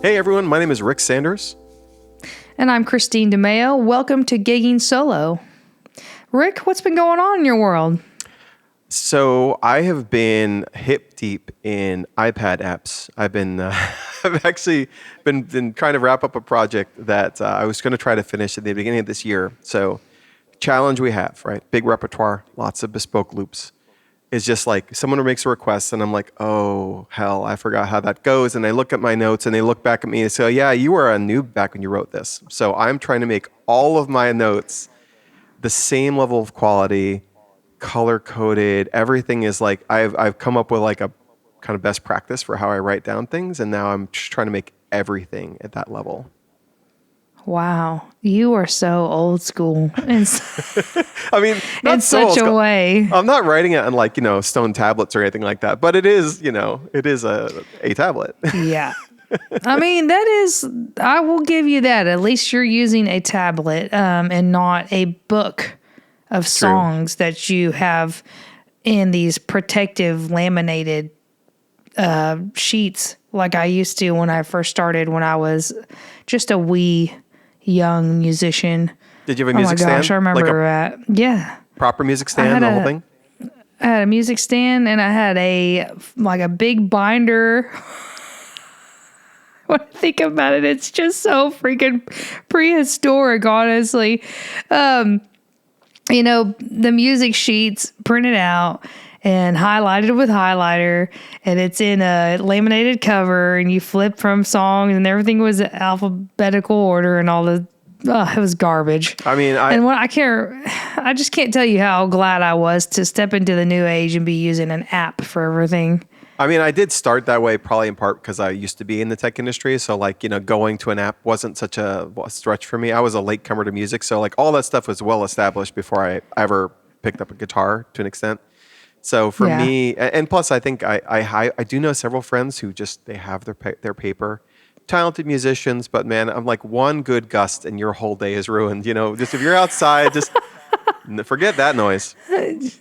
Hey everyone, my name is Rick Sanders. And I'm Christine DeMeo. Welcome to Gigging Solo. Rick, what's been going on in your world? So I have been hip deep in iPad apps. I've actually been trying to wrap up a project that I was going to try to finish at the beginning of this year. So challenge we have, right? Big repertoire, lots of bespoke loops. It's just like someone makes a request and I'm like, oh, hell, I forgot how that goes. And I look at my notes and they look back at me and say, yeah, you were a noob back when you wrote this. So I'm trying to make all of my notes the same level of quality, color coded. Everything is like, I've come up with like a kind of best practice for how I write down things. And now I'm just trying to make everything at that level. Wow, you are so old school. I mean, not in so such a way. I'm not writing it on like, stone tablets or anything like that, but it is a tablet. Yeah. I mean, I will give you that. At least you're using a tablet and not a book of songs that you have in these protective laminated sheets like I used to when I first started, when I was just a wee young musician. Did you have a music stand? Oh my gosh, I remember that. Yeah. Proper music stand, the whole thing? I had a music stand and I had a big binder. When I think about it, it's just so freaking prehistoric, honestly. The music sheets printed out and highlighted with highlighter, and it's in a laminated cover, and you flip from songs, and everything was alphabetical order, and all the it was garbage. I mean, I just can't tell you how glad I was to step into the new age and be using an app for everything. I mean, I did start that way probably in part because I used to be in the tech industry. So going to an app wasn't such a stretch for me. I was a latecomer to music. So all that stuff was well established before I ever picked up a guitar to an extent. So for me, and plus I think I do know several friends who they have their paper, talented musicians, but man, I'm like one good gust and your whole day is ruined. Just if you're outside, just forget that noise.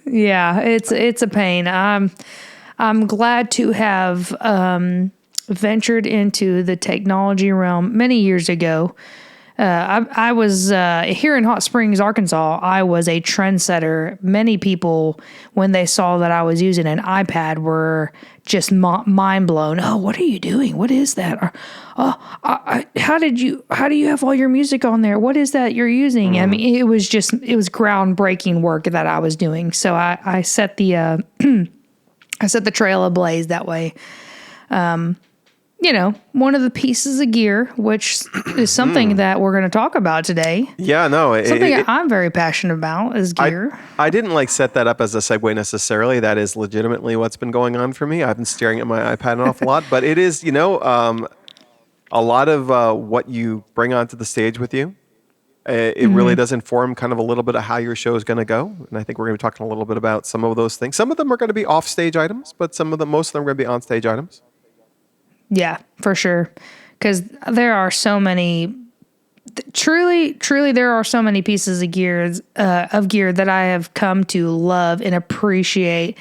Yeah, it's a pain. I'm glad to have ventured into the technology realm many years ago. I was here in Hot Springs, Arkansas. I was a trendsetter. Many people, when they saw that I was using an iPad, were just mind blown. Oh, what are you doing? What is that? Or, how do you have all your music on there? What is that you're using? I mean, it was groundbreaking work that I was doing. So I set the I set the trail ablaze that way. One of the pieces of gear, which is something that we're going to talk about today. Yeah, no. Something I'm very passionate about is gear. I didn't set that up as a segue necessarily. That is legitimately what's been going on for me. I've been staring at my iPad an awful lot, but it is, a lot of what you bring onto the stage with you. It really does inform kind of a little bit of how your show is going to go. And I think we're going to be talking a little bit about some of those things. Some of them are going to be off-stage items, but most of them are going to be on-stage items. Yeah, for sure. Because there are so many, truly, there are so many pieces of gear that I have come to love and appreciate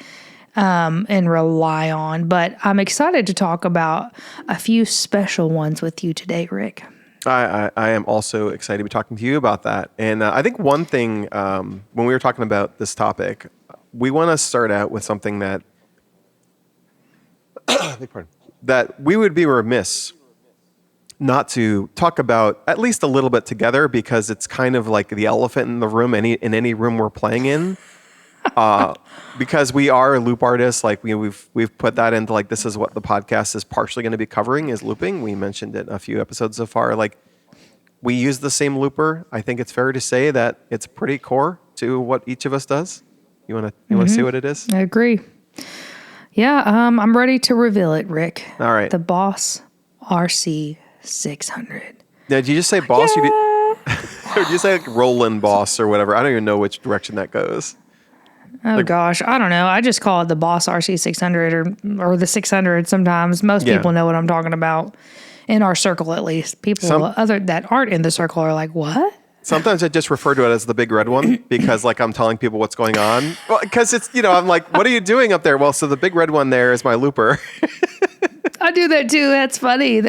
and rely on. But I'm excited to talk about a few special ones with you today, Rick. I am also excited to be talking to you about that. And I think one thing, when we were talking about this topic, we want to start out with something that that we would be remiss not to talk about at least a little bit together, because it's kind of like the elephant in the room, in any room we're playing in. Because we are loop artists, we've put that into this is what the podcast is partially going to be covering, is looping. We mentioned it in a few episodes so far. We use the same looper. I think it's fair to say that it's pretty core to what each of us does. You want to see what it is? I agree. Yeah, I'm ready to reveal it, Rick. All right. The Boss RC600. Now, did you just say Boss? Yeah. Or did you say Roland Boss or whatever? I don't even know which direction that goes. Oh, gosh. I don't know. I just call it the Boss RC600 or the 600 sometimes. Most people know what I'm talking about, in our circle at least. People other that aren't in the circle are like, what? Sometimes I just refer to it as the big red one because I'm telling people what's going on. Well, because it's, I'm like, what are you doing up there? Well, so the big red one there is my looper. I do that too. That's funny.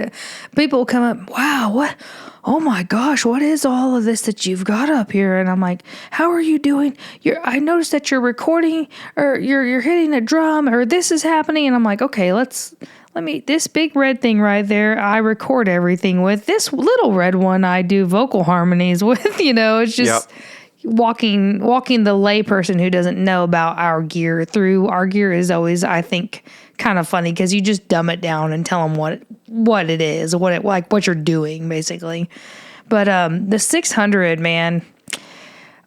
People come up, wow, what? Oh my gosh, what is all of this that you've got up here? And I'm like, how are you doing? I noticed that you're recording, or you're hitting a drum, or this is happening. And I'm like, okay, this big red thing right there, I record everything with. This little red one, I do vocal harmonies with. It's just walking the layperson who doesn't know about our gear through our gear is always, I think, kind of funny, because you just dumb it down and tell them what it is, what you're doing basically. But the 600, man,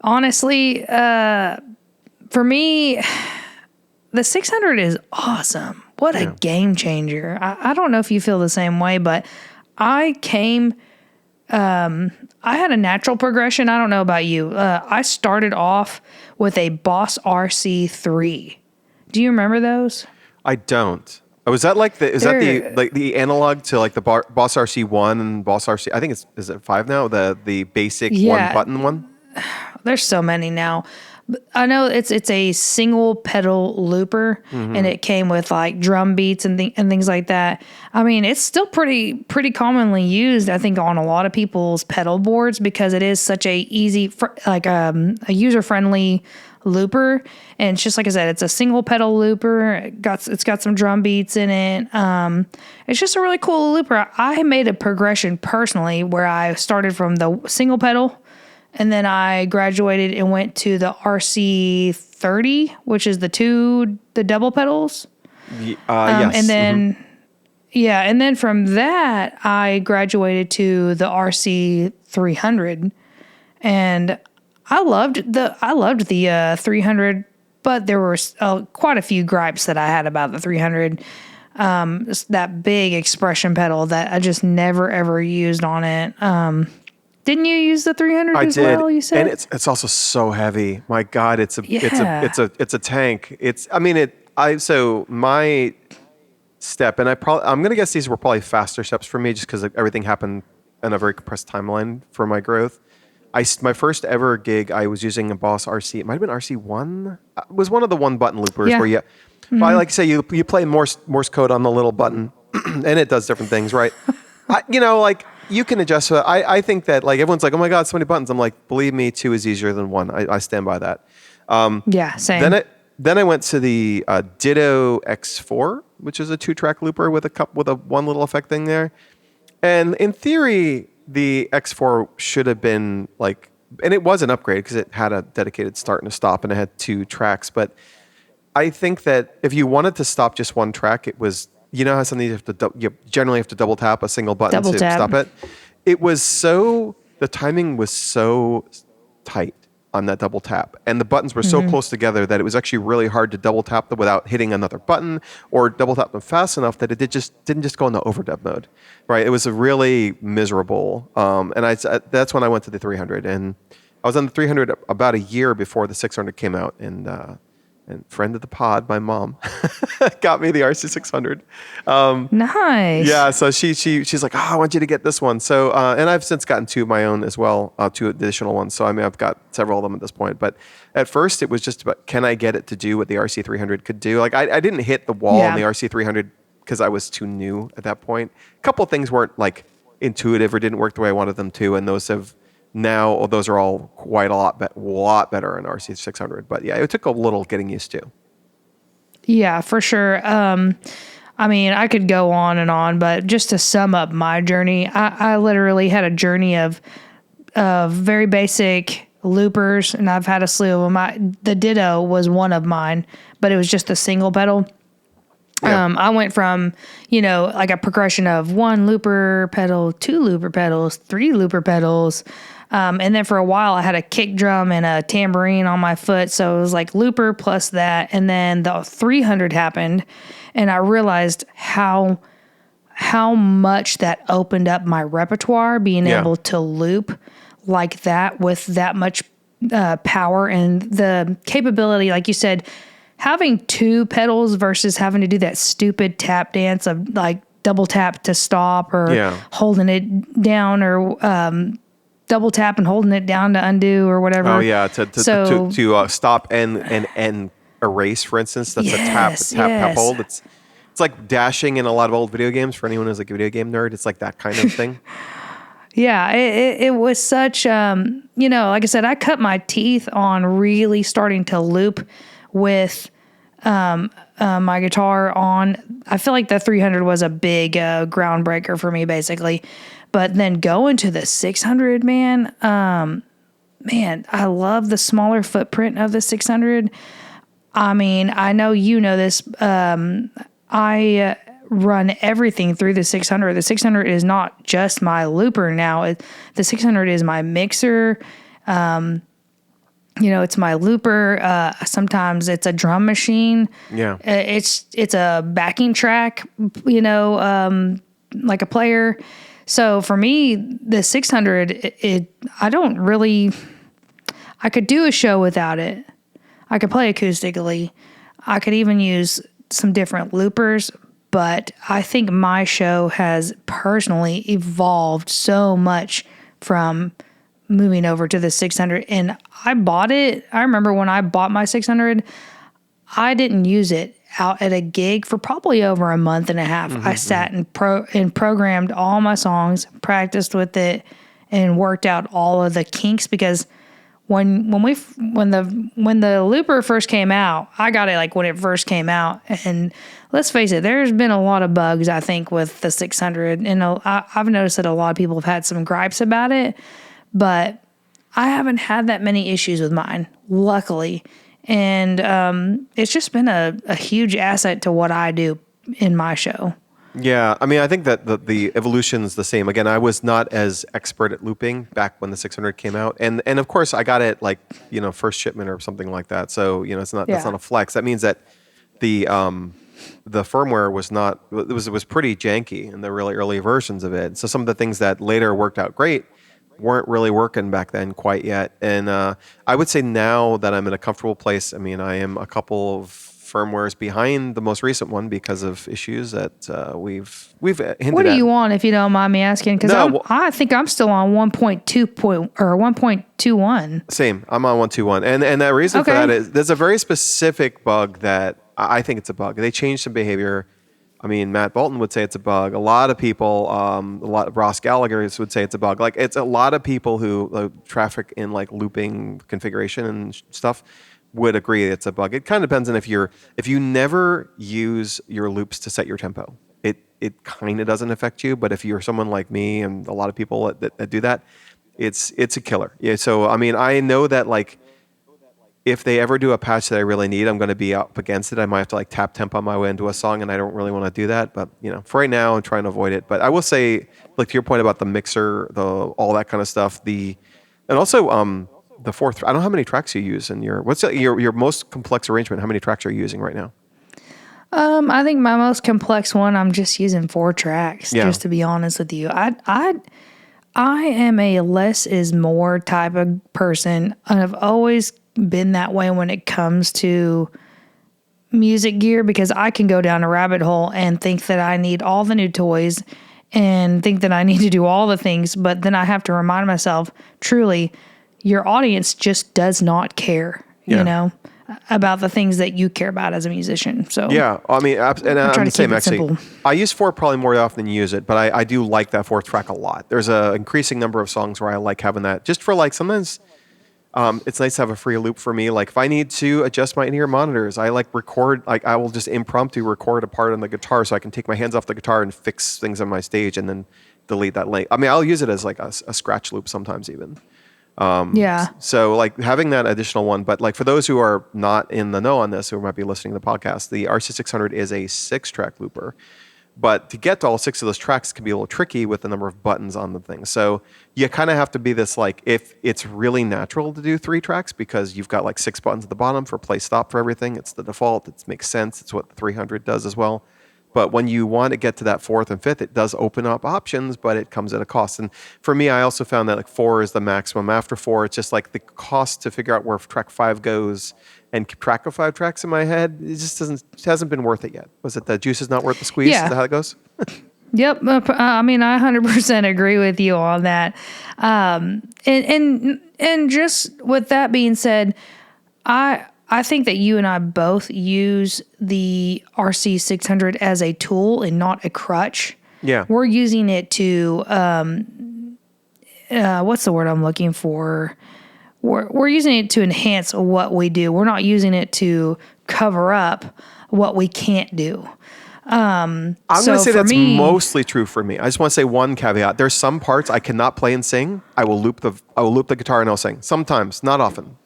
honestly, for me, the 600 is awesome. What a game changer. I don't know if you feel the same way, but I had a natural progression. I don't know about you. I started off with a Boss RC3. Do you remember those? I don't. Was that like the analog to like the Boss RC1 and Boss RC? I think is it 5 now? The basic one button one. There's so many now. I know it's a single pedal looper, and it came with like drum beats and things like that. I mean, it's still pretty commonly used, I think, on a lot of people's pedal boards, because it is such a easy, a user friendly looper. And it's just like I said, it's a single pedal looper. It's got some drum beats in it. It's just a really cool looper. I made a progression personally where I started from the single pedal, and then I graduated and went to the RC30, which is the double pedals. Yes. And then, and then from that, I graduated to the RC300, and I loved the 300, but there were quite a few gripes that I had about the 300. That big expression pedal that I just never ever used on it. Didn't you use the 300 as well? You said, and it's also so heavy. My God, it's a tank. So my step, and I'm gonna guess these were probably faster steps for me, just because everything happened in a very compressed timeline for my growth. My first ever gig, I was using a Boss RC. It might have been RC1. It was one of the one button loopers where you, well, I like to say you play Morse code on the little button, and it does different things, right? You can adjust to that. I think that everyone's like, oh my God, so many buttons. I'm like, believe me, 2 is easier than 1. I stand by that. Same. Then I went to the Ditto X4, which is a 2-track looper with a one little effect thing there. And in theory, the X4 should have been and it was an upgrade because it had a dedicated start and a stop, and it had 2 tracks. But I think that if you wanted to stop just one track, it was, how something you generally have to double tap a single button to stop it. The timing was so tight on that double tap, and the buttons were so close together that it was actually really hard to double tap them without hitting another button, or double tap them fast enough that it didn't just go into overdub mode, right? It was a really miserable, and that's when I went to the 300, and I was on the 300 about a year before the 600 came out, and friend of the pod, my mom, got me the RC600. Nice. Yeah, so she's like, I want you to get this one. So, and I've since gotten 2 of my own as well, 2 additional ones. So, I've got several of them at this point. But at first, it was just about, can I get it to do what the RC300 could do? I didn't hit the wall on the RC300 because I was too new at that point. A couple of things weren't intuitive or didn't work the way I wanted them to, and those are all quite a lot better in RC600. But yeah, it took a little getting used to. Yeah, for sure. I could go on and on, but just to sum up my journey, I literally had a journey of very basic loopers, and I've had a slew of them. The Ditto was one of mine, but it was just a single pedal. Yeah. I went from, a progression of 1 looper pedal, 2 looper pedals, 3 looper pedals. And then for a while I had a kick drum and a tambourine on my foot. So it was like looper plus that. And then the 300 happened, and I realized how much that opened up my repertoire, being able to loop like that with that much power and the capability, like you said, having 2 pedals versus having to do that stupid tap dance of double tap to stop, or holding it down, or double tap and holding it down to undo, or whatever. Oh yeah, to stop and erase, for instance. That's a tap hold. It's It's like dashing in a lot of old video games for anyone who's like a video game nerd. It's like that kind of thing. Yeah, it was such, like I said, I cut my teeth on really starting to loop with my guitar on. I feel like the 300 was a big groundbreaker for me, basically. But then going to the 600, man, I love the smaller footprint of the 600. I mean, I know you know this. I run everything through the 600. The 600 is not just my looper now. The 600 is my mixer. It's my looper. Sometimes it's a drum machine. Yeah. It's a backing track, like a player. So for me, the 600, I could do a show without it. I could play acoustically. I could even use some different loopers, but I think my show has personally evolved so much from moving over to the 600. And I bought it. I remember when I bought my 600, I didn't use it out at a gig for probably over a month and a half. I sat and programmed all my songs, practiced with it, and worked out all of the kinks because when the looper first came out, I got it like when it first came out, and let's face it, there's been a lot of bugs I think with the 600, and I've noticed that a lot of people have had some gripes about it, but I haven't had that many issues with mine, luckily, and it's just been a huge asset to what I do in my show. Yeah, I mean, I think that the evolution is the same. Again, I was not as expert at looping back when the 600 came out, and of course, I got it like first shipment or something like that. So it's not that's not a flex. That means that the firmware was not it was pretty janky in the really early versions of it. So some of the things that later worked out great weren't really working back then quite yet. And I would say now that I'm in a comfortable place. I mean, I am a couple of firmwares behind the most recent one because of issues that we've hinted What do at. you want, if you don't mind me asking? Because I think I'm still on 1.2 or 1.21. Same. I'm on 1.21, and the reason for that is there's a very specific bug that I think it's a bug. They changed some behavior. I mean, Matt Bolton would say it's a bug. A lot of people, Ross Gallagher would say it's a bug. Like it's a lot of people who traffic in like looping configuration and stuff would agree it's a bug. It kind of depends on if you never use your loops to set your tempo, it kind of doesn't affect you. But if you're someone like me and a lot of people that do that, it's a killer. Yeah. So I mean, I know that like if they ever do a patch that I really need, I'm going to be up against it. I might have to like tap tempo my way into a song, and I don't really want to do that. But for right now, I'm trying to avoid it. But I will say, like to your point about the mixer, all that kind of stuff, and also the fourth. I don't know how many tracks you use in what's your most complex arrangement. How many tracks are you using right now? I think my most complex one, I'm just using 4 tracks. Yeah. Just to be honest with you, I am a less is more type of person, and I've always been that way when it comes to music gear, because I can go down a rabbit hole and think that I need all the new toys and think that I need to do all the things, but then I have to remind myself, truly, your audience just does not care, about the things that you care about as a musician. So yeah, I mean, and I'm the same actually. Simple. I use 4 probably more often than you use it, but I do like that 4th track a lot. There's an increasing number of songs where I like having that, just for like sometimes. It's nice to have a free loop for me. Like if I need to adjust my in-ear monitors, I record, I will just impromptu record a part on the guitar so I can take my hands off the guitar and fix things on my stage and then delete that link. I mean, I'll use it as like a scratch loop sometimes even. Yeah. So like having that additional one, but like for those who are not in the know on this, who might be listening to the podcast, the RC600 is a 6-track looper. But to get to all 6 of those tracks can be a little tricky with the number of buttons on the thing. So you kind of have to be this like, if it's really natural to do 3 tracks because you've got like 6 buttons at the bottom for play stop for everything. It's the default. It makes sense. It's what the 300 does as well. But when you want to get to that 4th and 5th, it does open up options, but it comes at a cost. And for me, I also found that like 4 is the maximum. After 4, it's just like the cost to figure out where track 5 goes and keep track of 5 tracks in my head. It just hasn't been worth it yet. Was it the juice is not worth the squeeze? Yeah. Is that how it goes? Yep. I mean, I 100% agree with you on that. And just with that being said, I I think that you and I both use the RC600 as a tool and not a crutch. Yeah. We're using it to, what's the word I'm looking for? We're using it to enhance what we do. We're not using it to cover up what we can't do. I'm going to say that's mostly true for me. I just want to say one caveat. There's some parts I cannot play and sing. I will loop the guitar and I'll sing. Sometimes, not often.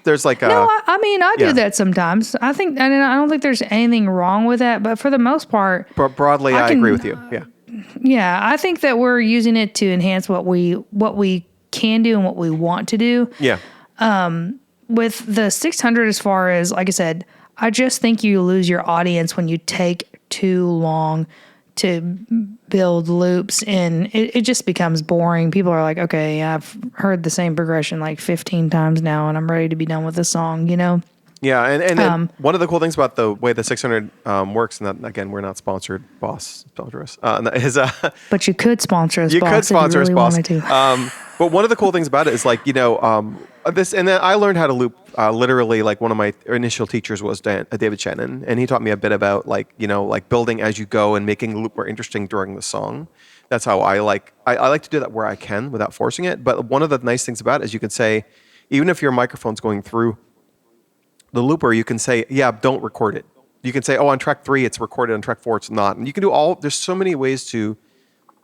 There's like a... No, I do that sometimes. I don't think there's anything wrong with that, but for the most part... But broadly, I agree with you. Yeah. Yeah, I think that we're using it to enhance what we can do and what we want to do. Yeah. With the 600, as far as, like I said, I just think you lose your audience when you take too long to build loops, and it just becomes boring. People are like, okay, I've heard the same progression like 15 times now, and I'm ready to be done with the song, you know? Yeah, and one of the cool things about the way the 600 works, and that, again, we're not sponsored, boss, sponsor us, is... but you could sponsor us, you boss, could sponsor if you really us, boss. wanted to. But one of the cool things about it is like, this, and then I learned how to loop literally, like one of my initial teachers was David Shannon, and he taught me a bit about like building as you go and making the loop more interesting during the song. That's how I like to do that where I can without forcing it. But one of the nice things about it is you can say, even if your microphone's going through the looper, you can say, yeah, don't record it. You can say, oh, on track 3, it's recorded, on track 4, it's not. And you can do there's so many ways to,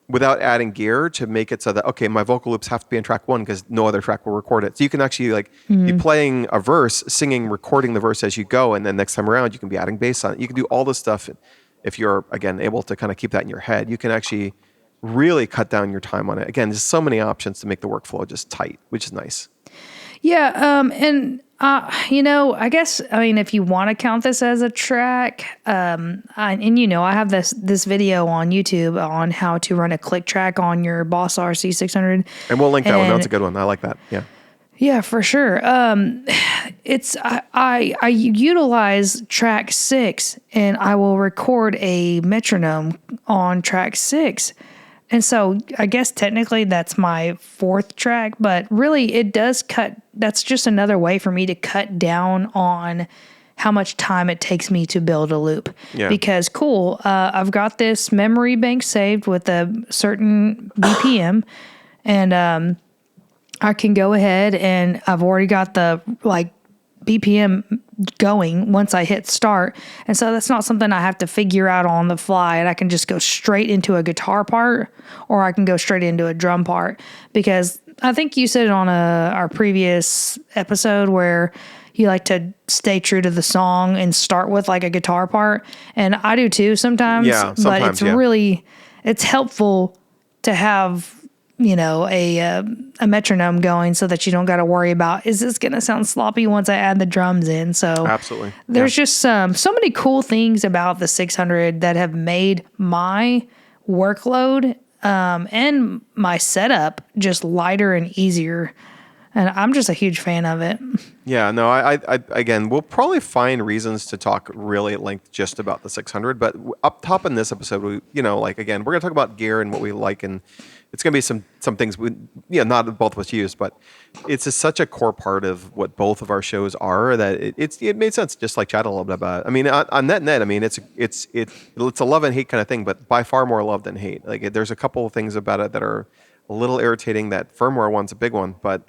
without adding gear, to make it so that, okay, my vocal loops have to be on track 1 because no other track will record it. So you can actually be playing a verse, singing, recording the verse as you go. And then next time around, you can be adding bass on it. You can do all this stuff. If you're, again, able to kind of keep that in your head, you can actually really cut down your time on it. Again, there's so many options to make the workflow just tight, which is nice. Yeah. I guess, if you want to count this as a track, I have this video on YouTube on how to run a click track on your Boss RC600. And we'll link that one. That's a good one. I like that. Yeah. Yeah, for sure. I utilize track 6 and I will record a metronome on track 6. And so I guess technically that's my 4th track, but really it does that's just another way for me to cut down on how much time it takes me to build a loop. Yeah. Because I've got this memory bank saved with a certain BPM, and I can go ahead and I've already got the BPM going once I hit start. And so that's not something I have to figure out on the fly, and I can just go straight into a guitar part, or I can go straight into a drum part, because I think you said it on our previous episode where you like to stay true to the song and start with like a guitar part. And I do too sometimes, but it's helpful to have, a metronome going so that you don't got to worry about, is this going to sound sloppy once I add the drums in? So absolutely, there's just so many cool things about the 600 that have made my workload and my setup just lighter and easier. And I'm just a huge fan of it. Yeah, no, I again, we'll probably find reasons to talk really at length just about the 600. But up top in this episode, again, we're going to talk about gear and what we like, and it's going to be some things not both of us use, but it's such a core part of what both of our shows are that it made sense just like chat a little bit about it. I mean, on net, it's a love and hate kind of thing, but by far more love than hate. Like there's a couple of things about it that are a little irritating. That firmware one's a big one, but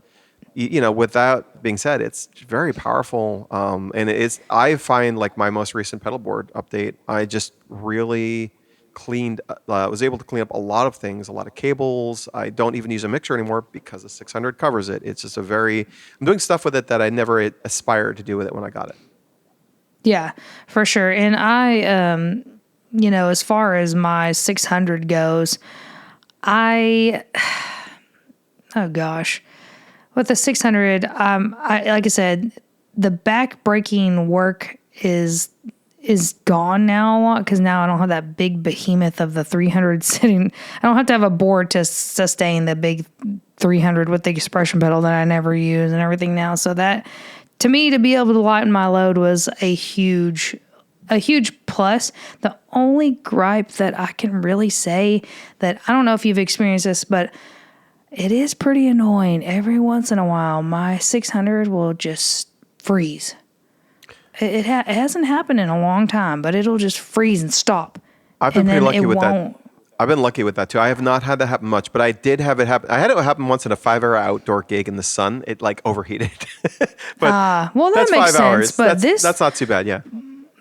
with that being said, it's very powerful. And I find like my most recent pedal board update, I just really was able to clean up a lot of things, a lot of cables. I don't even use a mixer anymore because the 600 covers it. It's just I'm doing stuff with it that I never aspired to do with it when I got it. Yeah, for sure. And I, as far as my 600 goes, oh gosh. With the 600, like I said, the back-breaking work is gone now a lot, because now I don't have that big behemoth of the 300 sitting. I don't have to have a board to sustain the big 300 with the expression pedal that I never use and everything now. So that, to me, to be able to lighten my load was a huge plus. The only gripe that I can really say, that I don't know if you've experienced this, but it is pretty annoying. Every once in a while, my 600 will just freeze. It hasn't happened in a long time, but it'll just freeze and stop, I've been and pretty then lucky it with won't. that. I've been lucky with that too. I have not had that happen much, but I did have it happen. I had it happen once in a 5-hour outdoor gig in the sun. It like overheated, but Well, that that's makes five sense. hours. But That's not too bad. Yeah.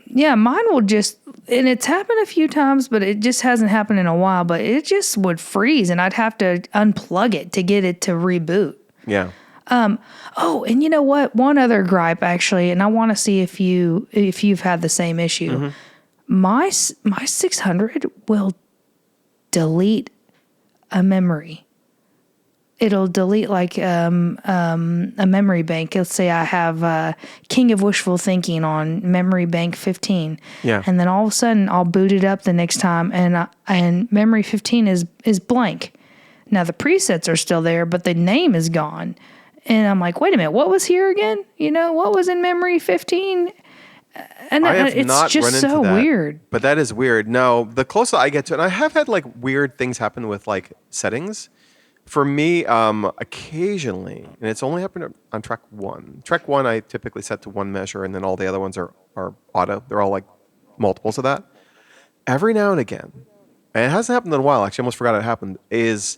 yeah, mine will just, and it's happened a few times, but it just hasn't happened in a while. But it just would freeze, and I'd have to unplug it to get it to reboot. Yeah. Oh, and you know what? One other gripe actually, and I want to see if you've had the same issue. My 600 will delete a memory. It'll delete like a memory bank. Let's say I have King of Wishful Thinking on memory bank 15, Yeah. and then all of a sudden I'll boot it up the next time, and memory 15 is blank. Now the presets are still there, but the name is gone. And I'm like, wait a minute, what was here again? What was in memory 15? And I have it's not just run into so that, weird. but that is weird. No, the closer I get to it, and I have had like weird things happen with like settings. For me, occasionally, and it's only happened on track one. Track one, I typically set to one measure, and then all the other ones are auto. They're all like multiples of that. Every now and again, and it hasn't happened in a while. Actually, I almost forgot it happened. Is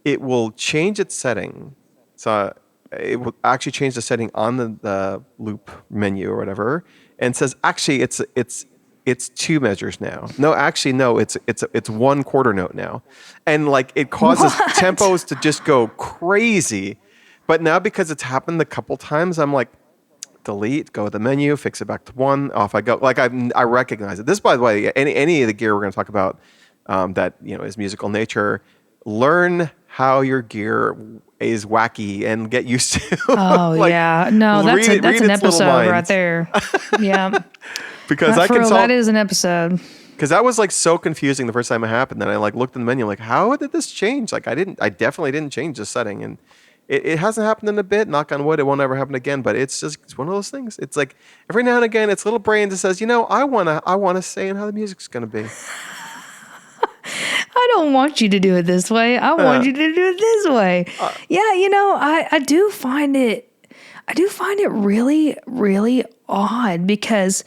it will change its setting, so it will actually change the setting on the loop menu or whatever, and says actually it's two measures now. No, actually no, it's one quarter note now, and like it causes What? tempos to just go crazy. But now because it's happened a couple times, I'm like, delete, go to the menu, fix it back to one, off I go. Like I recognize it. This, by the way, any of the gear we're going to talk about that is musical nature, learn how your gear is wacky and get used to. Oh like, yeah, no, that's read an its little episode right minds. there. Yeah, Because I for can real, solve. that is an episode. Because that was like so confusing the first time it happened. Then I like looked in the menu, like, how did this change? Like I definitely didn't change the setting, and it hasn't happened in a bit. Knock on wood, it won't ever happen again. But it's one of those things. It's like every now and again, its little brain just says, I wanna say in how the music's gonna be. I don't want you to do it this way. I want you to do it this way. Yeah, I do find it. I do find it really, really odd because,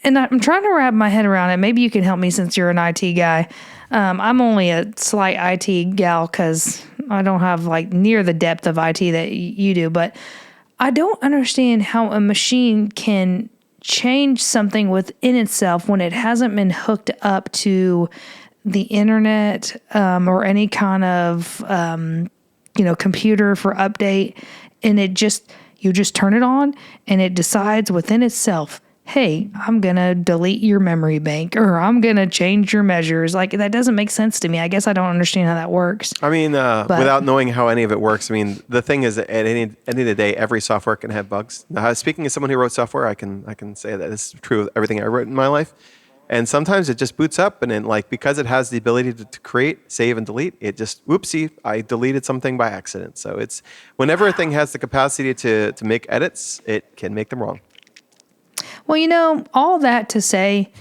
and I'm trying to wrap my head around it. Maybe you can help me since you're an IT guy. I'm only a slight IT gal because I don't have like near the depth of IT that you do. But I don't understand how a machine can change something within itself when it hasn't been hooked up to the internet or any kind of computer for update, and you just turn it on and it decides within itself, hey, I'm gonna delete your memory bank or I'm gonna change your measures. Like that doesn't make sense to me. I guess I don't understand how that works. I mean, without knowing how any of it works, I mean, the thing is that at any end of the day, every software can have bugs. Now, speaking as someone who wrote software, I can say that this is true of everything I wrote in my life. And sometimes it just boots up, and then like because it has the ability to create, save, and delete, it just whoopsie, I deleted something by accident. So it's whenever a thing has the capacity to make edits, it can make them wrong. Well, all that to say,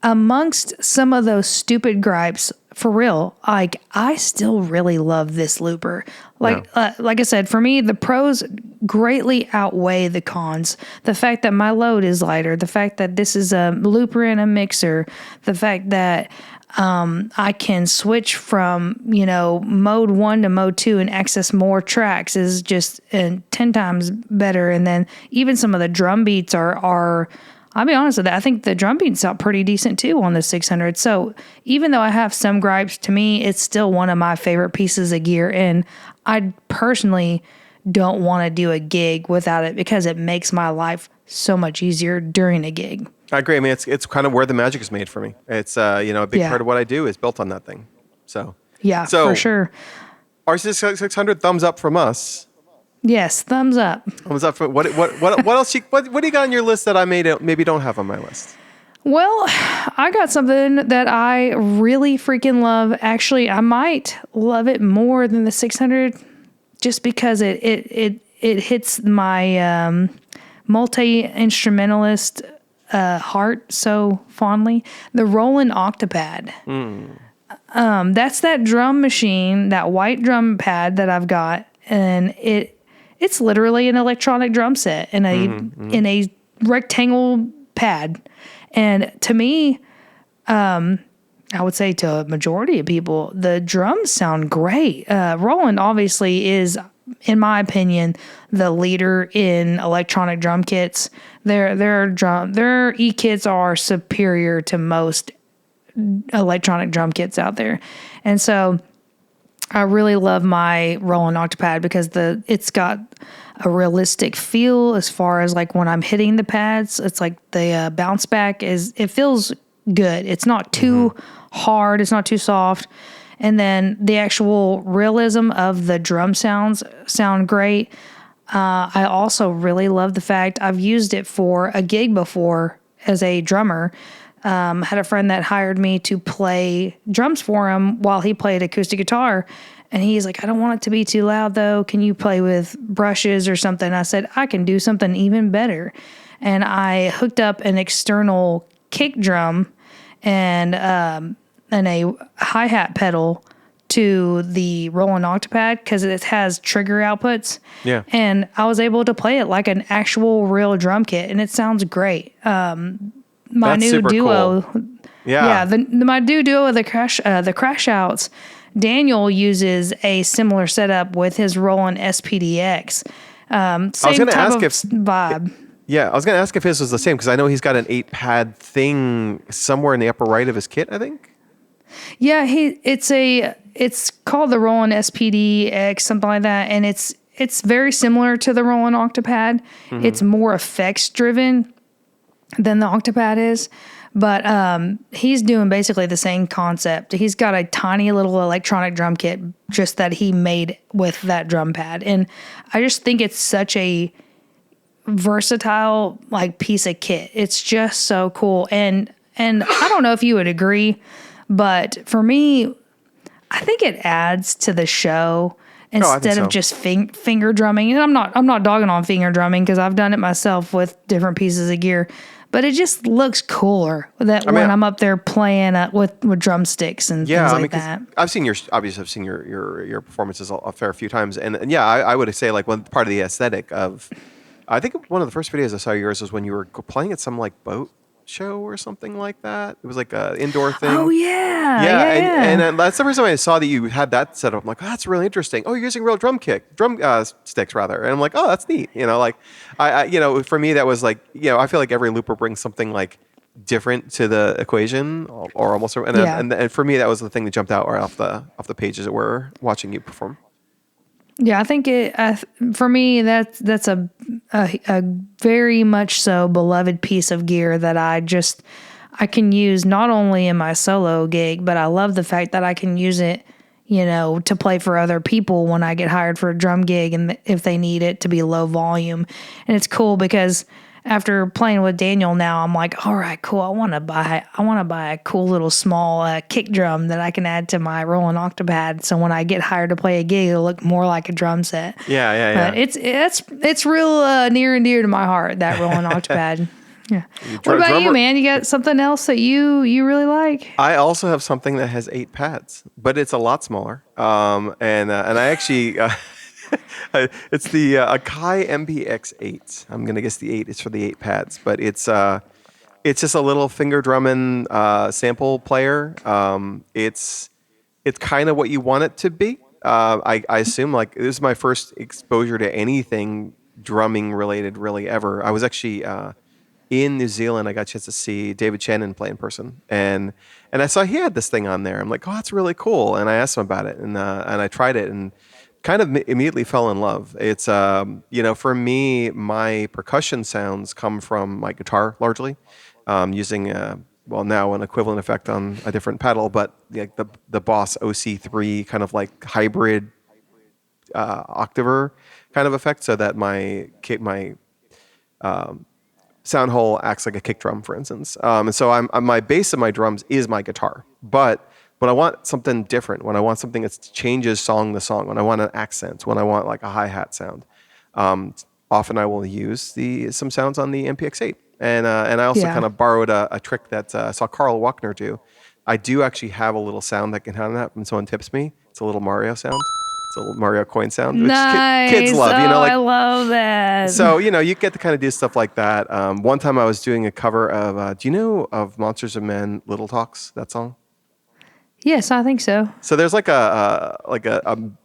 amongst some of those stupid gripes, for real, like I still really love this looper. Like I said, for me, the pros greatly outweigh the cons. The fact that my load is lighter, the fact that this is a looper and a mixer, the fact that I can switch from mode 1 to mode 2 and access more tracks is just 10 times better. And then even some of the drum beats are I'll be honest with that. I think the drum beats sound pretty decent too on the 600. So even though I have some gripes, to me, it's still one of my favorite pieces of gear. And I personally don't want to do a gig without it because it makes my life so much easier during a gig. I agree. I mean, it's kind of where the magic is made for me. It's a big part of what I do is built on that thing. So for sure. RC600 thumbs up from us. Yes, thumbs up. Thumbs up for what else? What do you got on your list that I maybe don't have on my list? Well, I got something that I really freaking love. Actually, I might love it more than the 600, just because it hits my multi-instrumentalist heart so fondly. The Roland Octopad. That's that drum machine, that white drum pad that I've got, and it's literally an electronic drum set in a rectangle pad. And to me, I would say to a majority of people, the drums sound great. Roland obviously is, in my opinion, the leader in electronic drum kits. Their e kits are superior to most electronic drum kits out there, and so I really love my Roland Octopad because it's got a realistic feel as far as like when I'm hitting the pads. It's like the bounce back it feels good. It's not too hard. It's not too soft. And then the actual realism of the drum sound great. I also really love the fact I've used it for a gig before as a drummer. Had a friend that hired me to play drums for him while he played acoustic guitar. And he's like, I don't want it to be too loud though. Can you play with brushes or something? I said, I can do something even better. And I hooked up an external kick drum and a hi-hat pedal to the Roland Octopad because it has trigger outputs. Yeah. And I was able to play it like an actual real drum kit, and it sounds great. My That's new super duo, cool. yeah, my new duo, the crash outs. Daniel uses a similar setup with his Roland SPDX. Same gonna type ask of if- vibe. Yeah, I was going to ask if his was the same because I know he's got an 8-pad thing somewhere in the upper right of his kit, I think. Yeah, it's called the Roland SPDX, something like that, and it's very similar to the Roland Octopad. It's more effects driven than the Octopad is, but he's doing basically the same concept. He's got a tiny little electronic drum kit just that he made with that drum pad, and I just think it's such a versatile like piece of kit. It's just so cool, and I don't know if you would agree, but for me, I think it adds to the show instead so. of just finger drumming. And I'm not dogging on finger drumming because I've done it myself with different pieces of gear, but it just looks cooler when I'm up there playing with drumsticks and things like that. I've seen your performances a fair few times, and yeah, I would say like one part of the aesthetic of. I think one of the first videos I saw yours was when you were playing at some like boat show or something like that. It was like an indoor thing. Oh yeah, and that's the first time I saw that you had that set up. I'm like, oh, that's really interesting. Oh, you're using real drum sticks rather, and I'm like, oh, that's neat. You know, like for me that was like, I feel like every looper brings something like different to the equation, or almost. And for me, that was the thing that jumped out right off the pages that we're watching you perform. Yeah, I think for me that's a very much so beloved piece of gear that I can use not only in my solo gig, but I love the fact that I can use it, to play for other people when I get hired for a drum gig and if they need it to be low volume. And it's cool because after playing with Daniel now, I'm like, all right, cool. I want to buy a cool little small kick drum that I can add to my Roland Octopad. So when I get hired to play a gig, it'll look more like a drum set. Yeah. But it's real near and dear to my heart, that Roland Octopad. Yeah. What about you, man? You got something else that you really like? I also have something that has 8 pads, but it's a lot smaller. And I actually. It's the Akai MPX8. I'm gonna guess the 8 is for the 8 pads, but it's just a little finger drumming sample player. It's kind of what you want it to be. I assume like this is my first exposure to anything drumming related really ever. I was actually in New Zealand. I got a chance to see David Shannon play in person, and I saw he had this thing on there. I'm like, oh, that's really cool. And I asked him about it, and I tried it and kind of immediately fell in love. It's for me, my percussion sounds come from my guitar largely, using now an equivalent effect on a different pedal, but like the Boss OC3 kind of like hybrid octaver kind of effect, so that my sound hole acts like a kick drum, for instance. And so my base of my drums is my guitar, but when I want something different, when I want something that changes song to song, when I want an accent, when I want like a hi-hat sound, often I will use some sounds on the MPX8. And I also kind of borrowed a trick that I saw Carl Wachner do. I do actually have a little sound that can handle that when someone tips me. It's a little Mario sound. It's a little Mario coin sound, which kids Nice. love. Oh, Like I love that. so. You get to kind of do stuff like that. One time I was doing a cover of. Do you know of Monsters of Men, Little Talks? That song. Yes, I think so. So there's like a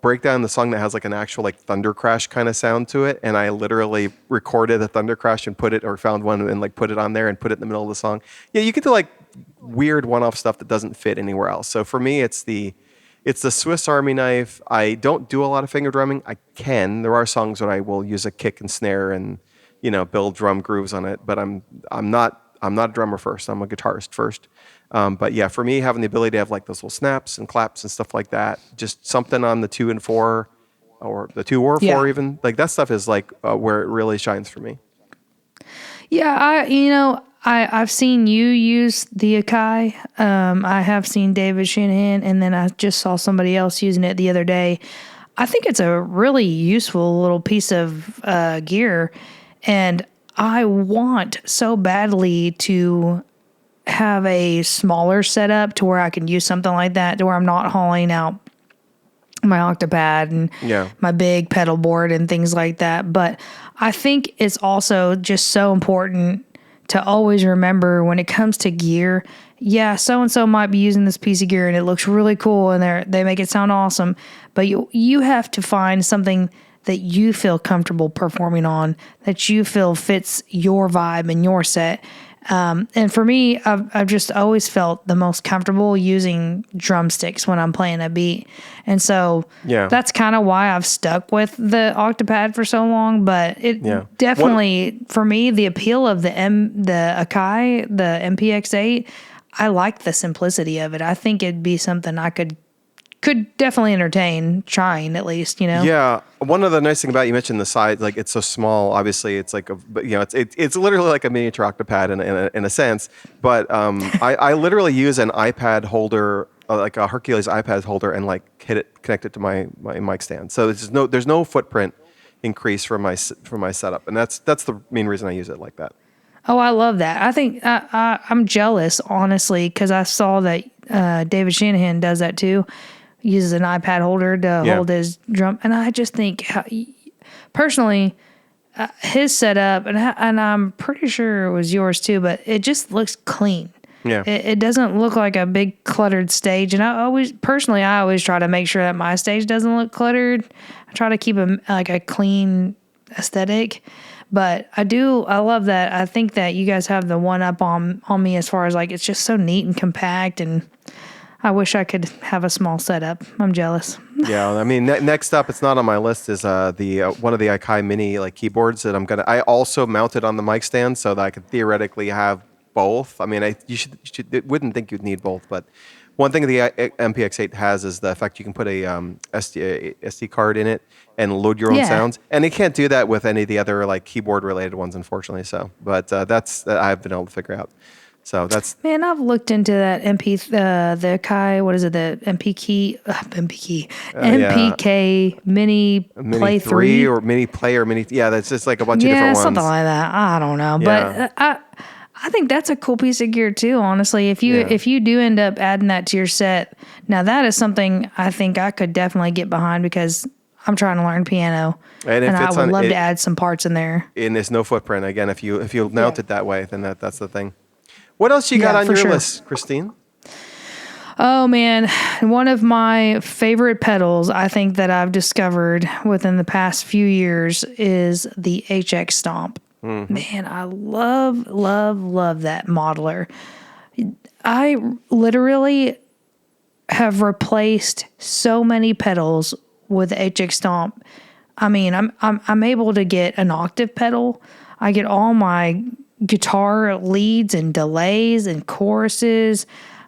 breakdown in the song that has like an actual like thunder crash kind of sound to it, and I literally recorded a thunder crash and put it or found one and like put it on there and put it in the middle of the song. Yeah, you get to like weird one-off stuff that doesn't fit anywhere else. So for me, it's the Swiss Army knife. I don't do a lot of finger drumming. I can. There are songs where I will use a kick and snare and build drum grooves on it, but I'm not a drummer first. I'm a guitarist first. But yeah, for me, having the ability to have like those little snaps and claps and stuff like that, just something on the 2 and 4, or the 2 or 4 Yeah. even, like that stuff is like where it really shines for me. Yeah, I've seen you use the Akai. I have seen David Shanahan, and then I just saw somebody else using it the other day. I think it's a really useful little piece of gear, and I want so badly to have a smaller setup to where I can use something like that, to where I'm not hauling out my octopad and Yeah. my big pedal board and things like that. But I think it's also just so important to always remember when it comes to gear. Yeah, so and so might be using this piece of gear and it looks really cool and they make it sound awesome, but you have to find something that you feel comfortable performing on, that you feel fits your vibe and your set. And for me, I've just always felt the most comfortable using drumsticks when I'm playing a beat. And so Yeah. that's kind of why I've stuck with the Octopad for so long. But it Yeah. definitely, for me, the appeal of the Akai, the MPX8, I like the simplicity of it. I think it'd be something I could definitely entertain trying, at least, Yeah, one of the nice thing about you mentioned the size, like it's so small. Obviously, it's like but it's literally like a miniature octopad in a sense. But I literally use an iPad holder, like a Hercules iPad holder, and like connect it to my mic stand. So there's no footprint increase for my setup, and that's the main reason I use it like that. Oh, I love that. I think I'm jealous, honestly, because I saw that David Shanahan does that too. Uses an iPad holder to hold his drum, and I just think, personally, his setup, and I'm pretty sure it was yours too, but it just looks clean. Yeah. It doesn't look like a big cluttered stage, and I always try to make sure that my stage doesn't look cluttered. I try to keep a clean aesthetic. But I love that. I think that you guys have the one up on me as far as like, it's just so neat and compact, and I wish I could have a small setup. I'm jealous. Yeah, I mean, next up, it's not on my list, is the one of the Akai Mini like keyboards that I also mounted on the mic stand so that I could theoretically have both. I mean, wouldn't think you'd need both, but one thing the MPX8 has is the fact you can put a SD card in it and load your own sounds, and it can't do that with any of the other like keyboard related ones, unfortunately. So, but that's I've been able to figure out. So that's Man, I've looked into that the Kai, what is it, the MPK Mini Play 3 or Mini Play or Mini. Yeah, that's just like a bunch of different ones. something like that. I don't know, Yeah. but I think that's a cool piece of gear too. Honestly, if you do end up adding that to your set, now that is something I think I could definitely get behind, because I'm trying to learn piano, and I would love to add some parts in there. And there's no footprint. Again, if you mount it that way, then that's the thing. What else you got on your list, Christine? Oh man, one of my favorite pedals I think that I've discovered within the past few years is the HX Stomp. Mm-hmm. Man, I love, love, love that modeler. I literally have replaced so many pedals with the HX Stomp. I mean, I'm able to get an octave pedal. I get all my guitar leads and delays and choruses.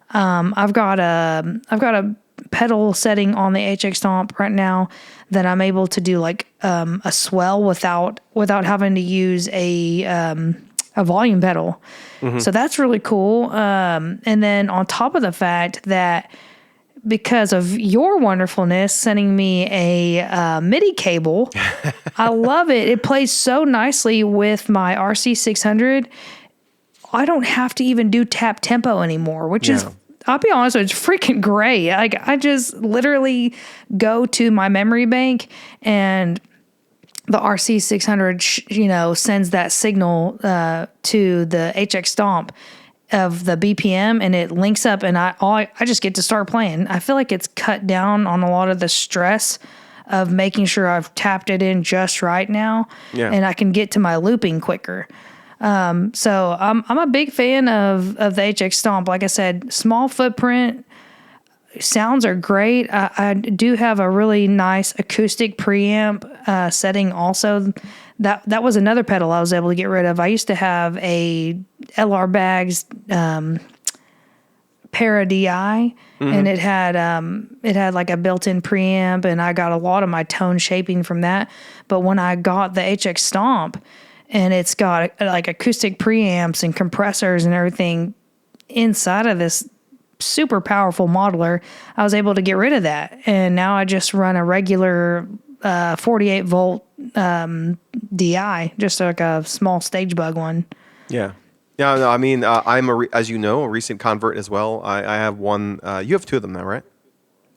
I've got a pedal setting on the HX Stomp right now that I'm able to do like a swell without having to use a volume pedal. Mm-hmm. So that's really cool. And then on top of the fact that, because of your wonderfulness sending me a MIDI cable, I love it. It plays so nicely with my RC600. I don't have to even do tap tempo anymore, which is, I'll be honest, it's freaking great. Like I just literally go to my memory bank and the RC600, sends that signal to the HX Stomp of the BPM, and it links up, and I just get to start playing. I feel like it's cut down on a lot of the stress of making sure I've tapped it in just right now, Yeah. and I can get to my looping quicker. So I'm a big fan of the HX Stomp. Like I said, small footprint. Sounds are great. I do have a really nice acoustic preamp setting also. That was another pedal I was able to get rid of. I used to have a LR Bags Para DI, and it had like a built-in preamp, and I got a lot of my tone shaping from that. But when I got the HX Stomp, and it's got like acoustic preamps and compressors and everything inside of this super powerful modeler, I was able to get rid of that. And now I just run a regular 48 volt DI, just like a small stage bug one. Yeah. Yeah, no, I mean, I'm as you know, a recent convert as well. I have one. You have two of them now, right?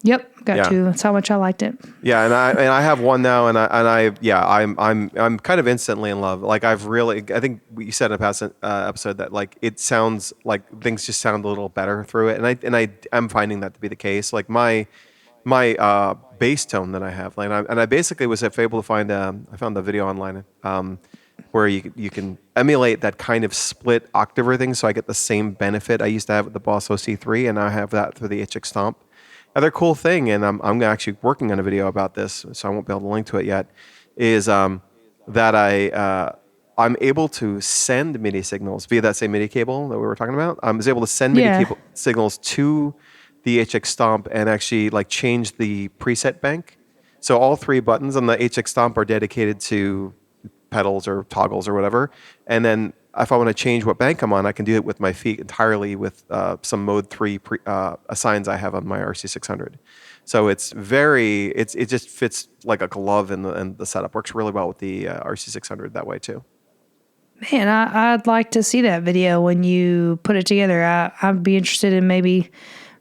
Yep, got Yeah. two. That's how much I liked it. Yeah, and I have one now, I'm kind of instantly in love. Like I think you said in a past episode that like it sounds like things just sound a little better through it, and I'm finding that to be the case. Like my bass tone that I have, like I basically was able to find I found a video online where you can emulate that kind of split octave thing, so I get the same benefit I used to have with the Boss OC3, and now I have that through the HX Stomp. Other cool thing, and I'm actually working on a video about this, so I won't be able to link to it yet, is that I'm able to send MIDI signals via that same MIDI cable that we were talking about. I was able to send MIDI signals to the HX Stomp and actually like change the preset bank. So all three buttons on the HX Stomp are dedicated to pedals or toggles or whatever, and then if I want to change what bank I'm on, I can do it with my feet entirely with some Mode 3 assigns I have on my RC600. So it just fits like a glove, and the setup works really well with the RC600 that way too. Man, I'd like to see that video when you put it together. I'd be interested in maybe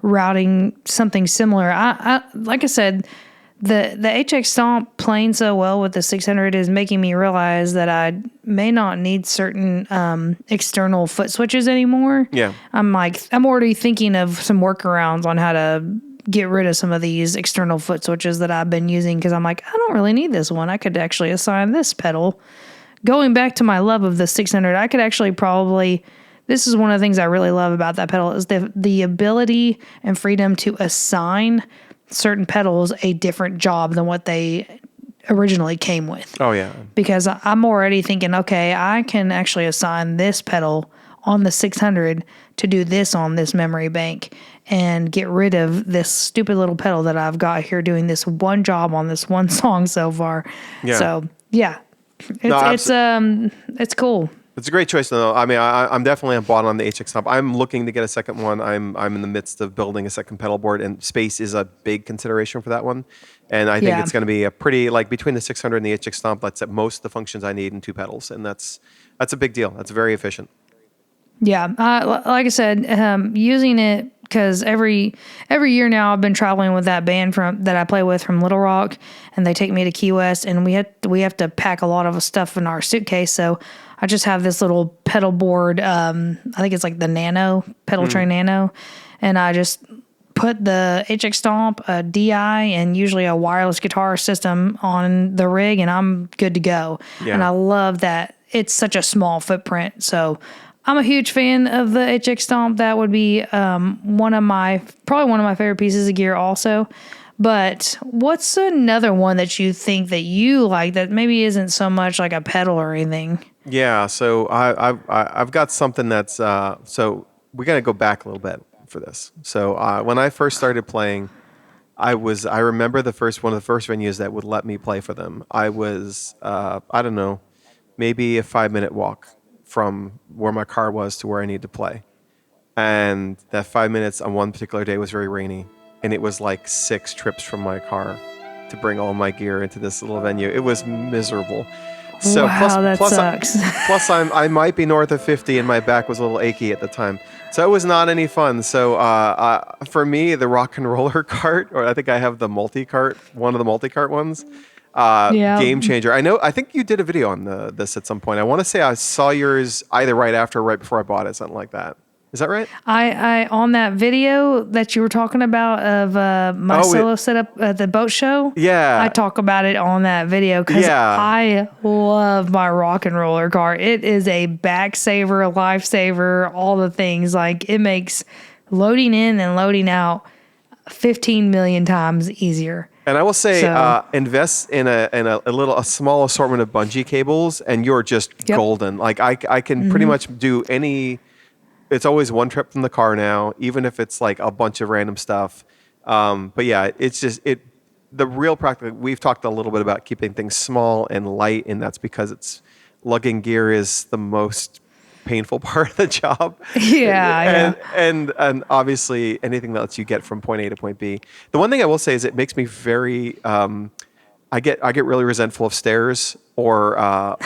routing something similar. I like I said, the HX Stomp playing so well with the 600 is making me realize that I may not need certain external foot switches anymore. Yeah. I'm already thinking of some workarounds on how to get rid of some of these external foot switches that I've been using, because I'm like, I don't really need this one. I could actually assign this pedal. Going back to my love of the 600, I could actually probably, this is one of the things I really love about that pedal, is the ability and freedom to assign certain pedals a different job than what they originally came with. Oh yeah. Because I'm already thinking, okay, I can actually assign this pedal on the 600 to do this on this memory bank and get rid of this stupid little pedal that I've got here doing this one job on this one song so far. Yeah. So yeah, it's cool. It's a great choice, though. I mean, I'm definitely bought on the HX Stomp. I'm looking to get a second one. I'm in the midst of building a second pedal board, and space is a big consideration for that one. And I think it's going to be a pretty, like between the 600 and the HX Stomp, that's at most of the functions I need in two pedals, and that's a big deal. That's very efficient. Yeah, like I said, using it because every year now I've been traveling with that band that I play with from Little Rock, and they take me to Key West, and we have to pack a lot of stuff in our suitcase. So I just have this little pedal board. I think it's like the Nano pedal tray Nano, and I just put the HX Stomp, a DI, and usually a wireless guitar system on the rig, and I'm good to go. Yeah. And I love that it's such a small footprint. So I'm a huge fan of the HX Stomp. That would be probably one of my favorite pieces of gear also. But what's another one that you think that you like that maybe isn't so much like a pedal or anything? Yeah, so I've got something that's so we got to go back a little bit for this. So when I first started playing, I remember one of the first venues that would let me play for them. I was I don't know, maybe a 5-minute walk from where my car was to where I needed to play, and that 5 minutes on one particular day was very rainy, and it was like 6 trips from my car to bring all my gear into this little venue. It was miserable. So Wow, that sucks. plus I might be north of 50 and my back was a little achy at the time. So it was not any fun. So for me, the rock and roller cart, or I think I have the multi-cart, one of the multi-cart ones, Yeah. game changer. I think you did a video on this at some point. I want to say I saw yours either right after or right before I bought it, something like that. Is that right? I on that video that you were talking about of my solo setup at the boat show. Yeah. I talk about it on that video because Yeah. I love my rock and roller car. It is a back saver, a lifesaver, all the things. Like it makes loading in and loading out 15 million times easier. And I will say, So- invest in a small assortment of bungee cables, and you're just golden. Like I can pretty much do any. It's always one trip from the car now, even if it's like a bunch of random stuff. But yeah, it's just it. The real practical. We've talked a little bit about keeping things small and light, and that's because it's lugging gear is the most painful part of the job. Yeah, and obviously anything that lets you get from point A to point B. The one thing I will say is it makes me very. I get really resentful of stairs or rock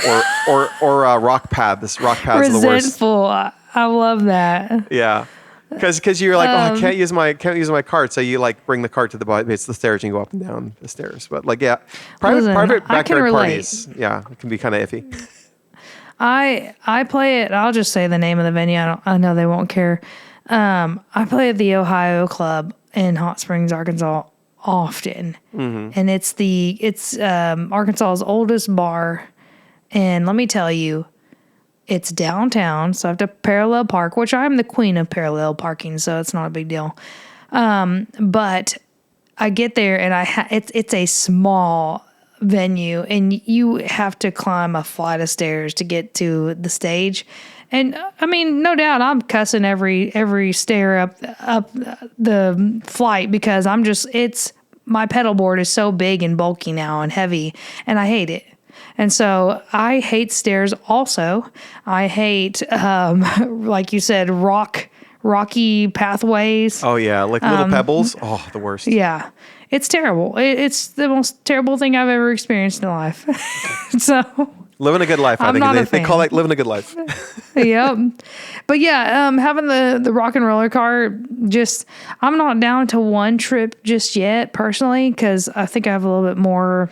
paths. Rock paths are the worst. Resentful. I love that. Yeah, because you're like, I can't use my cart, so you like bring the cart to the base of the stairs and you go up and down the stairs. But like, yeah, private I can backyard relate. parties, yeah, it can be kind of iffy. I play it. I'll just say the name of the venue. I know they won't care. I play at the Ohio Club in Hot Springs, Arkansas, often, and it's Arkansas's oldest bar. And let me tell you, it's downtown, so I have to parallel park, which I'm the queen of parallel parking, so it's not a big deal. But I get there and it's a small venue, and you have to climb a flight of stairs to get to the stage. And I mean, no doubt, I'm cussing every stair up the flight because my pedal board is so big and bulky now and heavy, and I hate it. And so I hate stairs also. I hate, like you said, rocky pathways. Oh yeah, like little pebbles. Oh, the worst. Yeah, it's terrible. It's the most terrible thing I've ever experienced in life. So living a good life. I I'm think not a they call fan. it living a good life. Yep. But yeah, having the rock and roller car, I'm not down to one trip just yet personally, because I think I have a little bit more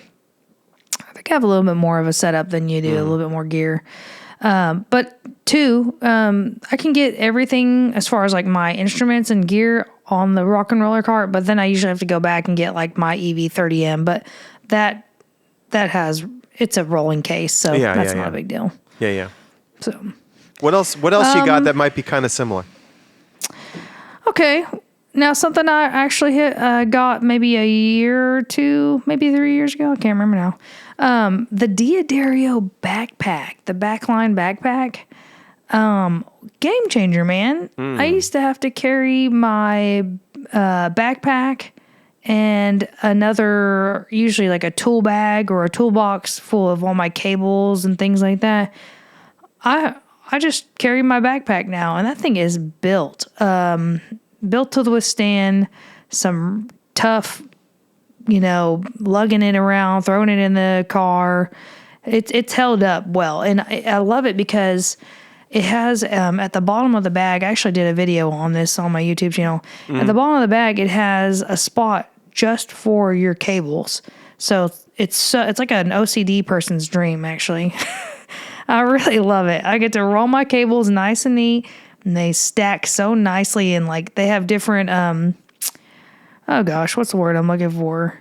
of a setup than you do, a little bit more gear. But two, I can get everything as far as like my instruments and gear on the rock and roller cart, but then I usually have to go back and get like my EV30M, but it's a rolling case, so that's not a big deal. Yeah. So What else you got that might be kind of similar? okay. Now, something I actually got maybe a year or two, maybe 3 years ago. I can't remember now. The Diodario backpack, the backline backpack. Game changer, man. I used to have to carry my backpack and another, usually like a tool bag or a toolbox full of all my cables and things like that. I just carry my backpack now, and that thing is built to withstand some tough, lugging it around, throwing it in the car. It's held up well, and I love it because it has at the bottom of the bag. I actually did a video on this on my YouTube channel. At the bottom of the bag, it has a spot just for your cables. So it's like an OCD person's dream, actually. I really love it. I get to roll my cables nice and neat. And they stack so nicely, and like they have different oh gosh, what's the word I'm looking for?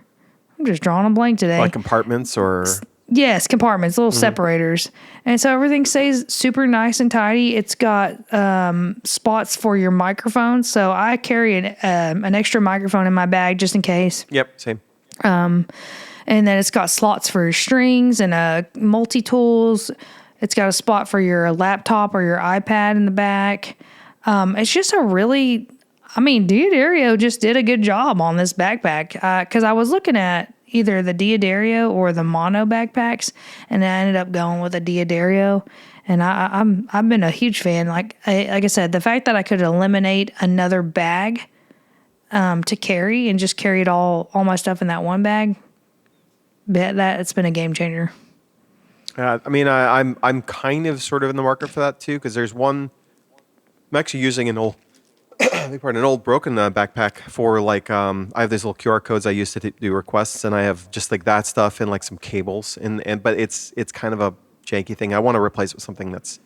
I'm just drawing a blank today. Like compartments or Yes, compartments, little separators. And so everything stays super nice and tidy. It's got spots for your microphones. So I carry an extra microphone in my bag just in case. Yep, same. And then it's got slots for your strings and multi-tools. It's got a spot for your laptop or your iPad in the back. It's just Diodario just did a good job on this backpack. Because I was looking at either the Diodario or the mono backpacks, and I ended up going with a Diodario. And I've been a huge fan. Like I said, the fact that I could eliminate another bag to carry and just carry it all my stuff in that one bag, it's been a game changer. I mean, I'm kind of sort of in the market for that too, because there's one. I'm actually using an old, I beg pardon, an old broken backpack for like I have these little QR codes I use to do requests, and I have just like that stuff and like some cables, and but it's kind of a janky thing. I want to replace it with something that's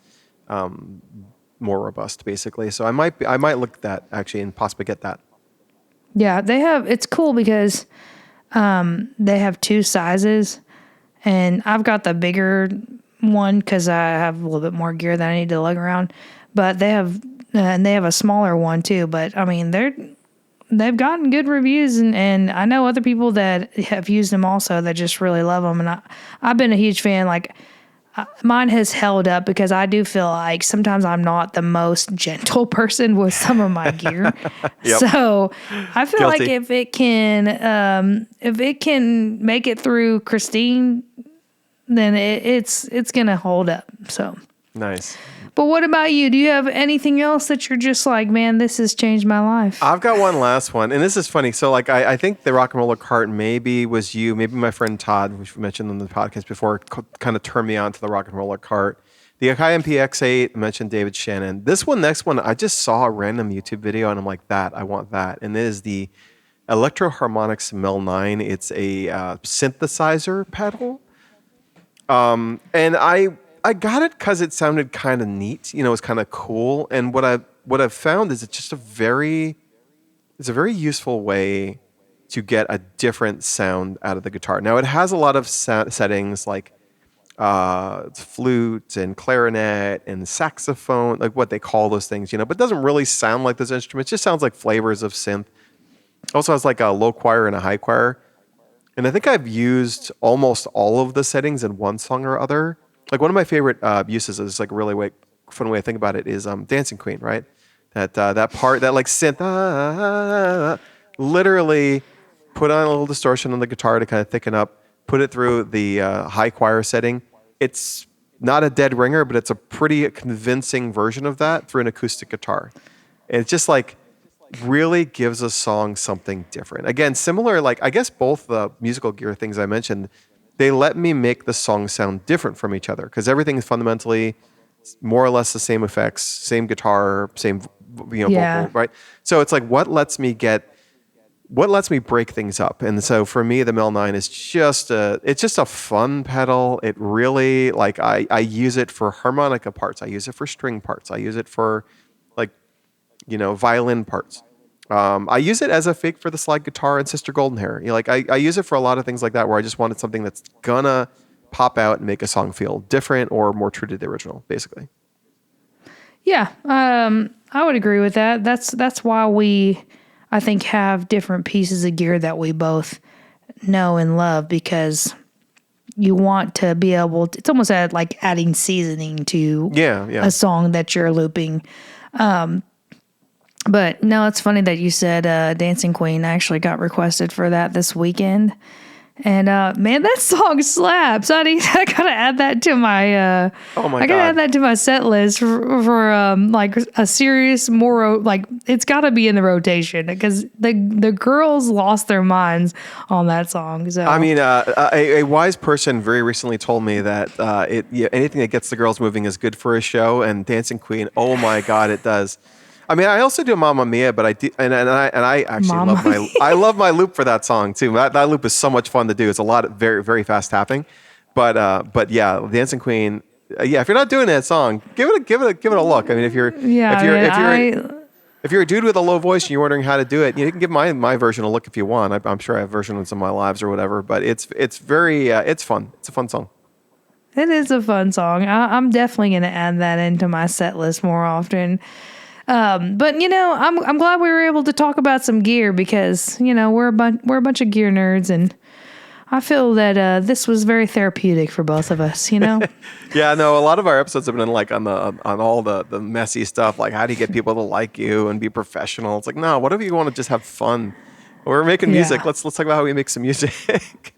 more robust, basically. So I might look at that actually and possibly get that. Yeah, it's cool because they have two sizes, and I've got the bigger one because I have a little bit more gear that I need to lug around. But they have a smaller one too. But I mean, they've gotten good reviews, and I know other people that have used them also that just really love them. And I've been a huge fan. Like mine has held up because I do feel like sometimes I'm not the most gentle person with some of my gear. Yep. So I feel like Guilty. if it can make it through Christine, then it's gonna hold up. So. Nice. But what about you? Do you have anything else that you're just like, man, this has changed my life? I've got one last one, and this is funny. So, like, I think the rock and roller cart maybe was you, maybe my friend Todd, which we mentioned on the podcast before, kind of turned me on to the rock and roller cart. The Akai MPX8, I mentioned David Shannon. This one, next one, I just saw a random YouTube video, and I'm like, I want that. And it is the Electro Harmonix Mel 9. It's a synthesizer pedal. And I got it because it sounded kind of neat. You know, it's kind of cool. And what I've found is it's a very useful way to get a different sound out of the guitar. Now it has a lot of settings like flute and clarinet and saxophone, like what they call those things, you know, but it doesn't really sound like those instruments. It just sounds like flavors of synth. Also has like a low choir and a high choir. And I think I've used almost all of the settings in one song or other. Like one of my favorite uses is like a really fun way I think about it is Dancing Queen, right? That part, that like synth, literally put on a little distortion on the guitar to kind of thicken up, put it through the high choir setting. It's not a dead ringer, but it's a pretty convincing version of that through an acoustic guitar. And it's just like really gives a song something different. Again, similar, like I guess both the musical gear things I mentioned, they let me make the song sound different from each other because everything is fundamentally more or less the same effects, same guitar, same vocal, right? So it's like what lets me break things up. And so for me, the Mel 9 is just a fun pedal. It really like I use it for harmonica parts. I use it for string parts. I use it for like violin parts. I use it as a fake for the slide guitar and Sister Golden Hair. Like I use it for a lot of things like that where I just wanted something that's gonna pop out and make a song feel different or more true to the original, basically. Yeah, I would agree with that. That's why I think, have different pieces of gear that we both know and love because you want to be able to, it's almost like adding seasoning to a song that you're looping. But no, it's funny that you said Dancing Queen. I actually got requested for that this weekend. And man, that song slaps. I gotta add that to my. I gotta add that to my set list for like a serious more like it's gotta be in the rotation because the girls lost their minds on that song. So I mean, a wise person very recently told me that anything that gets the girls moving is good for a show, and Dancing Queen. Oh my God, it does. I mean, I also do Mamma Mia, but I do, and I actually I love my loop for that song too. That loop is so much fun to do. It's a lot of very, very fast tapping, but yeah, Dancing Queen. If you're not doing that song, give it a look. I mean, if you're a dude with a low voice and you're wondering how to do it, you can give my version a look if you want. I'm sure I have a version on some of my lives or whatever, but it's very it's fun. It's a fun song. It is a fun song. I'm definitely going to add that into my set list more often. But I'm glad we were able to talk about some gear because we're a bunch of gear nerds, and I feel that this was very therapeutic for both of us. Yeah, no, a lot of our episodes have been like on all the messy stuff, like how do you get people to like you and be professional. It's like no, what if you want to just have fun? We're making music. Let's talk about how we make some music.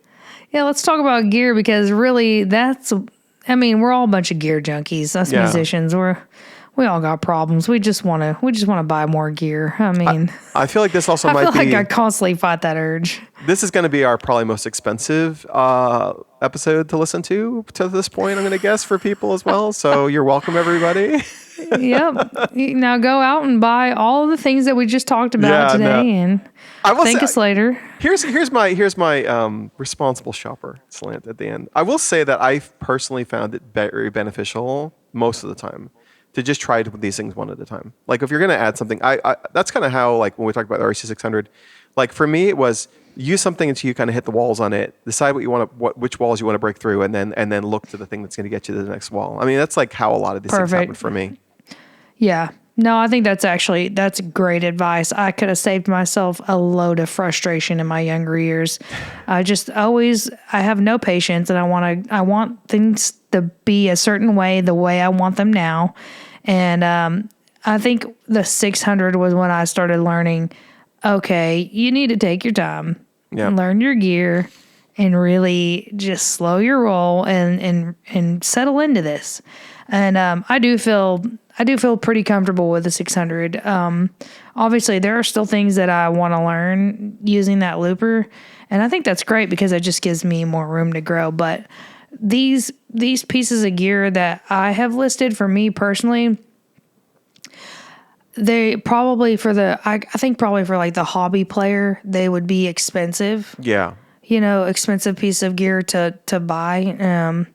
Yeah, let's talk about gear because really we're all a bunch of gear junkies. Us musicians, We all got problems. We just want to buy more gear. I mean, I feel like this also I might feel be. like I constantly fight that urge. This is going to be our probably most expensive episode to listen to this point, I'm going to guess, for people as well. So you're welcome, everybody. Yep. Now go out and buy all the things that we just talked about today, and I will thank say, us later. Here's my responsible shopper slant at the end. I will say that I personally found it very beneficial most of the time to just try these things one at a time. Like if you're going to add something, I that's kind of how, like when we talk about the RC600, like for me it was use something until you kind of hit the walls on it, decide which walls you want to break through, and then look to the thing that's going to get you to the next wall. I mean, that's like how a lot of these things happen for me. Yeah. No, I think that's great advice. I could have saved myself a load of frustration in my younger years. I have no patience, and I want things to be a certain way, the way I want them now. And I think the 600 was when I started learning, okay, you need to take your time, learn your gear, and really just slow your roll and settle into this. And I do feel pretty comfortable with the 600. Obviously, there are still things that I want to learn using that looper, and I think that's great because it just gives me more room to grow. But these pieces of gear that I have listed for me personally, they probably I think probably for like the hobby player, they would be expensive. Yeah. Expensive piece of gear to buy.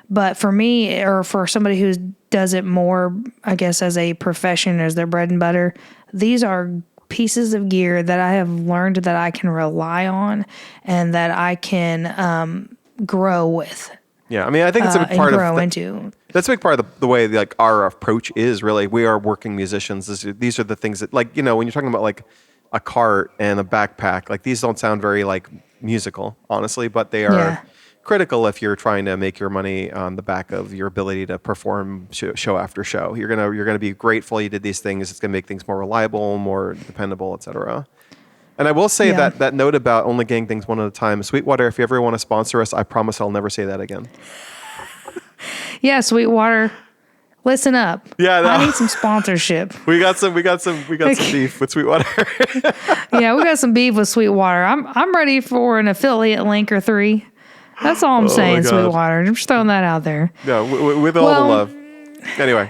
But for me, or for somebody who does it more, I guess, as a profession, as their bread and butter, these are pieces of gear that I have learned that I can rely on and that I can grow with. Yeah, I mean, I think it's a big part into. That's a big part of the way like our approach is really. We are working musicians. These are the things that, like, when you're talking about like a cart and a backpack, like these don't sound very like musical, honestly, but they are critical if you're trying to make your money on the back of your ability to perform show after show. You're gonna be grateful you did these things. It's gonna make things more reliable, more dependable, etc. And I will say that note about only getting things one at a time, Sweetwater, if you ever want to sponsor us, I promise I'll never say that again. Yeah, Sweetwater, listen up. Yeah, I need some sponsorship. We got some beef with Sweetwater. Yeah, we got some beef with Sweetwater. I'm ready for an affiliate link or 3. That's all I'm saying, Sweetwater. I'm just throwing that out there. Yeah, with all the love. Anyway.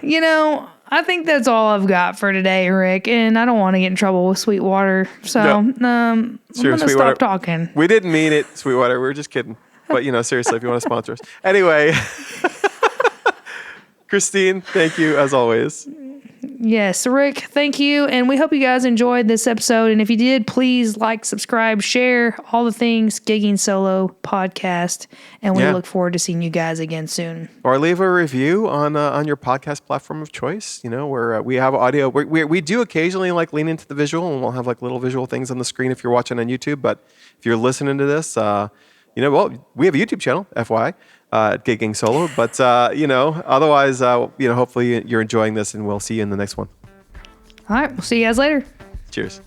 I think that's all I've got for today, Rick, and I don't want to get in trouble with Sweetwater. So I'm going to stop talking. We didn't mean it, Sweetwater. We were just kidding. But, seriously, if you want to sponsor us. Anyway. Christine, thank you as always. Yes, Rick, thank you. And we hope you guys enjoyed this episode. And if you did, please like, subscribe, share, all the things, Gigging Solo podcast. And we look forward to seeing you guys again soon. Or leave a review on your podcast platform of choice, where we have audio. We do occasionally like lean into the visual, and we'll have like little visual things on the screen if you're watching on YouTube. But if you're listening to this, we have a YouTube channel, FYI. Gigging Solo, but otherwise, hopefully you're enjoying this, and we'll see you in the next one. All right, we'll see you guys later. Cheers.